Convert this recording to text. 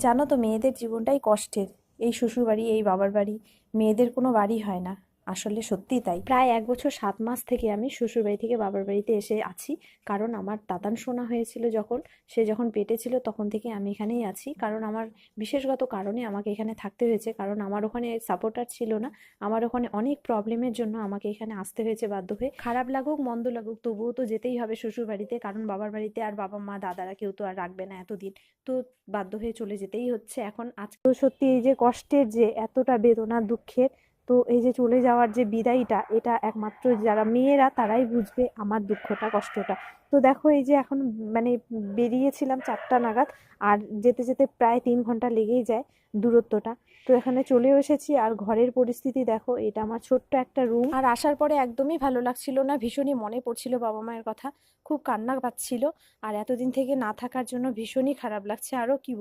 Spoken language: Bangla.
জানো তো, মেয়েদের জীবনটাই কষ্টের। এই শ্বশুরবাড়ি, এই বাবার বাড়ি, মেয়েদের কোনো বাড়ি হয় না। আসলে সত্যিই তাই। প্রায় 1 বছর 7 মাস থেকে আমি শ্বশুরবাড়ি থেকে বাবার বাড়িতে এসে আছি। কারণ আমার দাদান শোনা হয়েছিল যখন, সে যখন পেটে ছিল তখন থেকে আমি এখানেই আছি। কারণ আমার বিশেষগত কারণে আমাকে এখানে থাকতে হয়েছে, কারণ আমার ওখানে সাপোর্টার ছিল না। আমার ওখানে অনেক প্রবলেমের জন্য আমাকে এখানে আসতে হয়েছে বাধ্য হয়ে। খারাপ লাগুক মন্দ লাগুক তবুও তো যেতেই হবে শ্বশুর বাড়িতে, কারণ বাবার বাড়িতে আর বাবা মা দাদারা কেউ তো আর রাখবে না এতদিন। তো বাধ্য হয়ে চলে যেতেই হচ্ছে। এখন আজকে তো সত্যি এই যে কষ্টের, যে এতটা বেদনা দুঃখের, তো এই যে চলে যাওয়ার যে বিদায়টা, এটা একমাত্র যারা মেয়েরা তারাই বুঝবে আমার দুঃখটা কষ্টটা। তো দেখো এই যে এখন মানে বেরিয়েছিলাম 4টা নাগাদ, আর যেতে যেতে প্রায় 3 ঘন্টা লেগেই যায় দূরত্বটা। তো এখানে চলেও এসেছি, আর ঘরের পরিস্থিতি দেখো, এটা আমার ছোট্ট একটা রুম। আর আসার পরে একদমই ভালো লাগছিল না, ভীষণই মনে পড়ছিল বাবা মায়ের কথা, খুব কান্না পাচ্ছিল। আর এতদিন থেকে না থাকার জন্য ভীষণই খারাপ লাগছে, আরও কি